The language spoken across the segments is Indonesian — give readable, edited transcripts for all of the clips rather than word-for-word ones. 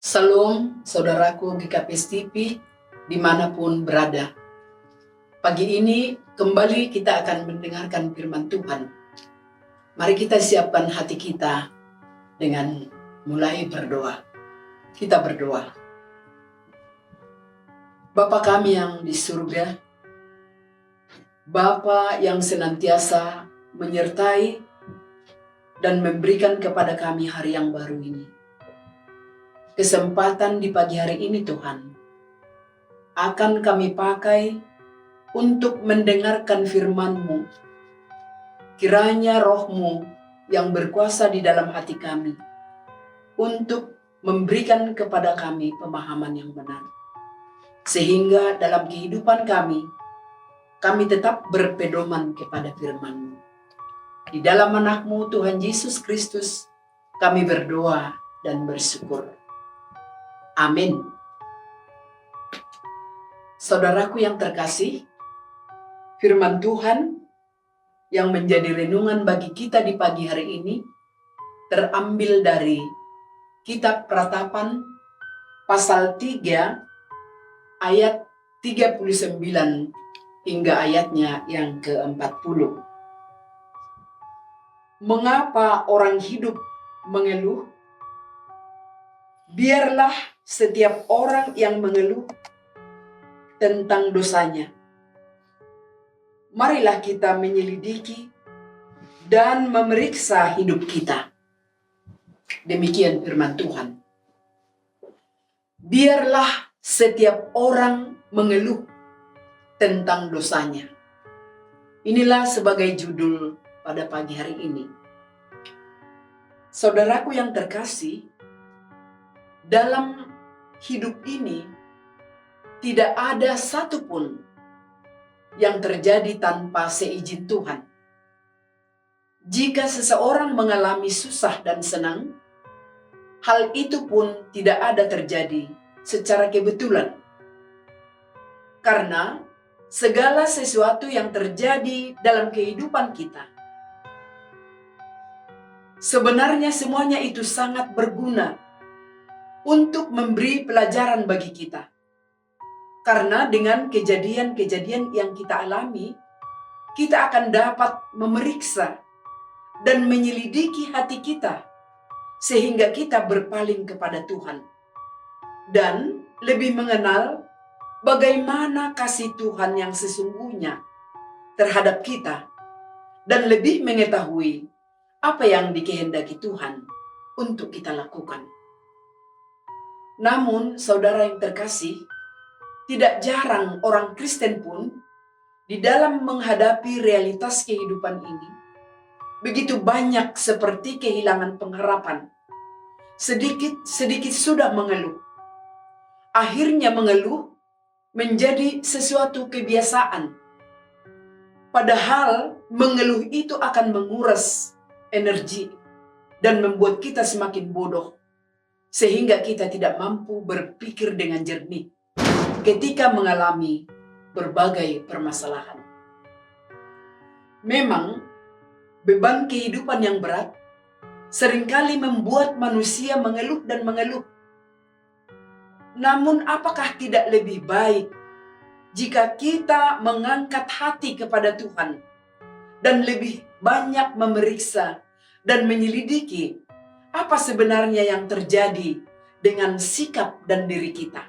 Salam saudaraku GKPS TV dimanapun berada. Pagi ini kembali kita akan mendengarkan firman Tuhan. Mari kita siapkan hati kita dengan mulai berdoa. Kita berdoa. Bapa kami yang di surga, Bapa yang senantiasa menyertai dan memberikan kepada kami hari yang baru ini. Kesempatan di pagi hari ini Tuhan akan kami pakai untuk mendengarkan firman-Mu. Kiranya Roh-Mu yang berkuasa di dalam hati kami untuk memberikan kepada kami pemahaman yang benar. Sehingga dalam kehidupan kami tetap berpedoman kepada firman-Mu. Di dalam anak-Mu Tuhan Yesus Kristus kami berdoa dan bersyukur. Amin. Saudaraku yang terkasih, firman Tuhan yang menjadi renungan bagi kita di pagi hari ini terambil dari Kitab Peratapan pasal 3 ayat 39 hingga ayatnya yang ke-40. Mengapa orang hidup mengeluh? Biarlah setiap orang yang mengeluh tentang dosanya. Marilah kita menyelidiki dan memeriksa hidup kita. Demikian firman Tuhan. Biarlah setiap orang mengeluh tentang dosanya. Inilah sebagai judul pada pagi hari ini. Saudaraku yang terkasih, dalam hidup ini tidak ada satupun yang terjadi tanpa seizin Tuhan. Jika seseorang mengalami susah dan senang, hal itu pun tidak ada terjadi secara kebetulan. Karena segala sesuatu yang terjadi dalam kehidupan kita, sebenarnya semuanya itu sangat berguna untuk memberi pelajaran bagi kita. Karena dengan kejadian-kejadian yang kita alami, kita akan dapat memeriksa dan menyelidiki hati kita sehingga kita berpaling kepada Tuhan dan lebih mengenal bagaimana kasih Tuhan yang sesungguhnya terhadap kita dan lebih mengetahui apa yang dikehendaki Tuhan untuk kita lakukan. Namun, saudara yang terkasih, tidak jarang orang Kristen pun di dalam menghadapi realitas kehidupan ini begitu banyak seperti kehilangan pengharapan. Sedikit-sedikit sudah mengeluh. Akhirnya mengeluh menjadi sesuatu kebiasaan. Padahal mengeluh itu akan menguras energi dan membuat kita semakin bodoh. Sehingga kita tidak mampu berpikir dengan jernih ketika mengalami berbagai permasalahan. Memang, beban kehidupan yang berat seringkali membuat manusia mengeluh dan mengeluh. Namun, apakah tidak lebih baik jika kita mengangkat hati kepada Tuhan dan lebih banyak memeriksa dan menyelidiki apa sebenarnya yang terjadi dengan sikap dan diri kita?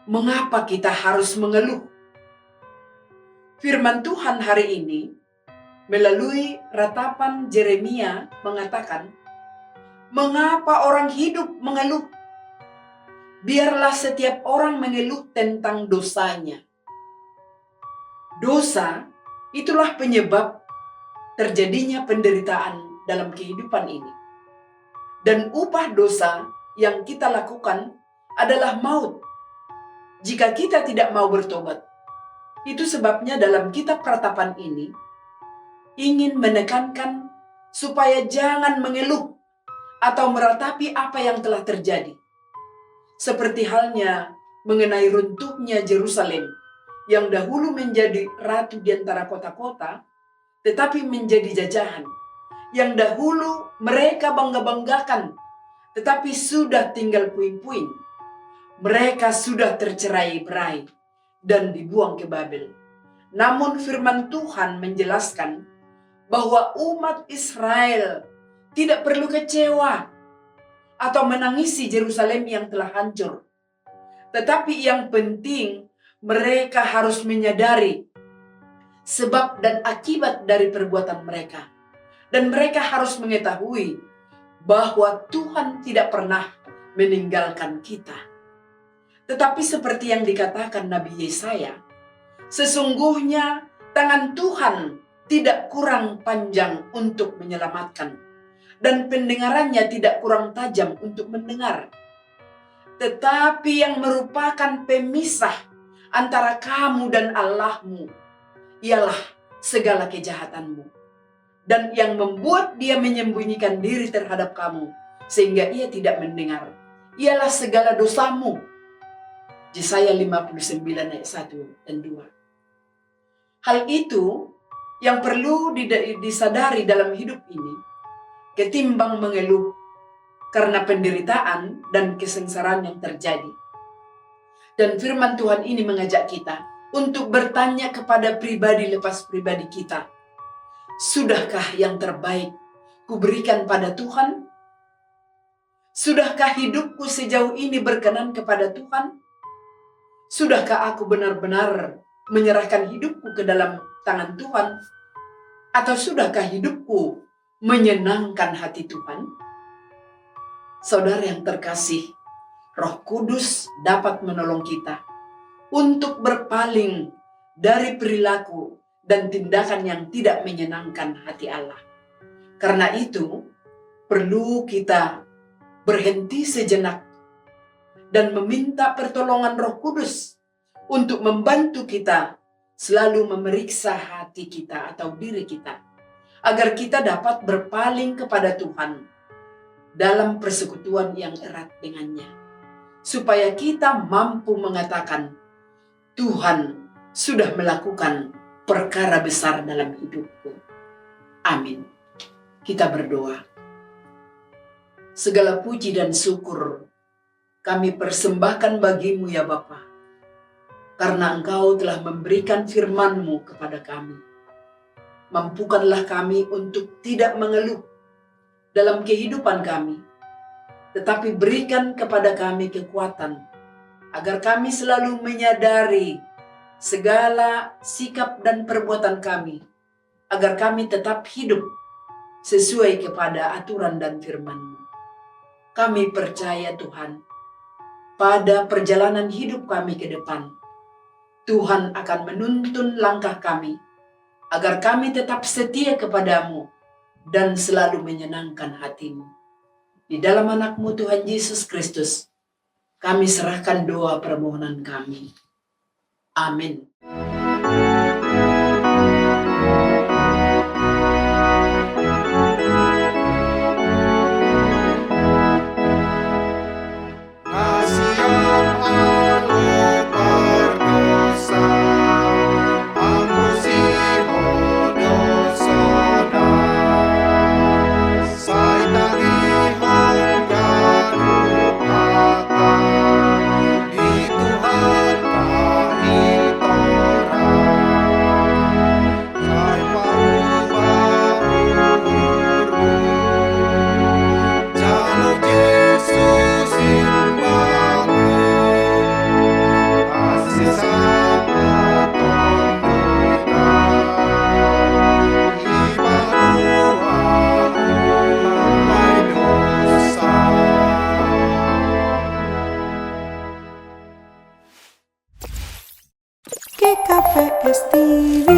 Mengapa kita harus mengeluh? Firman Tuhan hari ini melalui ratapan Yeremia mengatakan, mengapa orang hidup mengeluh? Biarlah setiap orang mengeluh tentang dosanya. Dosa itulah penyebab terjadinya penderitaan dalam kehidupan ini. Dan upah dosa yang kita lakukan adalah maut. Jika kita tidak mau bertobat. Itu sebabnya dalam kitab Peratapan ini ingin menekankan supaya jangan mengeluh atau meratapi apa yang telah terjadi. Seperti halnya mengenai runtuhnya Yerusalem yang dahulu menjadi ratu di antara kota-kota, tetapi menjadi jajahan. Yang dahulu mereka bangga-banggakan tetapi sudah tinggal puing-puing. Mereka sudah tercerai-berai dan dibuang ke Babel. Namun firman Tuhan menjelaskan bahwa umat Israel tidak perlu kecewa atau menangisi Yerusalem yang telah hancur. Tetapi yang penting mereka harus menyadari sebab dan akibat dari perbuatan mereka. Dan mereka harus mengetahui bahwa Tuhan tidak pernah meninggalkan kita. Tetapi seperti yang dikatakan Nabi Yesaya, sesungguhnya tangan Tuhan tidak kurang panjang untuk menyelamatkan, dan pendengarannya tidak kurang tajam untuk mendengar. Tetapi yang merupakan pemisah antara kamu dan Allahmu ialah segala kejahatanmu, dan yang membuat dia menyembunyikan diri terhadap kamu sehingga ia tidak mendengar ialah segala dosamu. Yesaya 59 ayat 1 dan 2. Hal itu yang perlu disadari dalam hidup ini, ketimbang mengeluh karena penderitaan dan kesengsaraan yang terjadi. Dan firman Tuhan ini mengajak kita untuk bertanya kepada pribadi lepas pribadi kita, sudahkah yang terbaik kuberikan pada Tuhan? Sudahkah hidupku sejauh ini berkenan kepada Tuhan? Sudahkah aku benar-benar menyerahkan hidupku ke dalam tangan Tuhan? Atau sudahkah hidupku menyenangkan hati Tuhan? Saudara yang terkasih, Roh Kudus dapat menolong kita untuk berpaling dari perilaku dan tindakan yang tidak menyenangkan hati Allah. Karena itu, perlu kita berhenti sejenak dan meminta pertolongan Roh Kudus untuk membantu kita selalu memeriksa hati kita atau diri kita, agar kita dapat berpaling kepada Tuhan dalam persekutuan yang erat dengannya, supaya kita mampu mengatakan, Tuhan sudah melakukan perkara besar dalam hidupku. Amin. Kita berdoa. Segala puji dan syukur kami persembahkan bagimu ya Bapa, karena Engkau telah memberikan firman-Mu kepada kami. Mampukanlah kami untuk tidak mengeluh dalam kehidupan kami, tetapi berikan kepada kami kekuatan agar kami selalu menyadari segala sikap dan perbuatan kami, agar kami tetap hidup sesuai kepada aturan dan firman-Mu. Kami percaya Tuhan, pada perjalanan hidup kami ke depan, Tuhan akan menuntun langkah kami, agar kami tetap setia kepadamu dan selalu menyenangkan hatimu. Di dalam anak-Mu Tuhan Yesus Kristus, kami serahkan doa permohonan kami. Amin. GKPS TV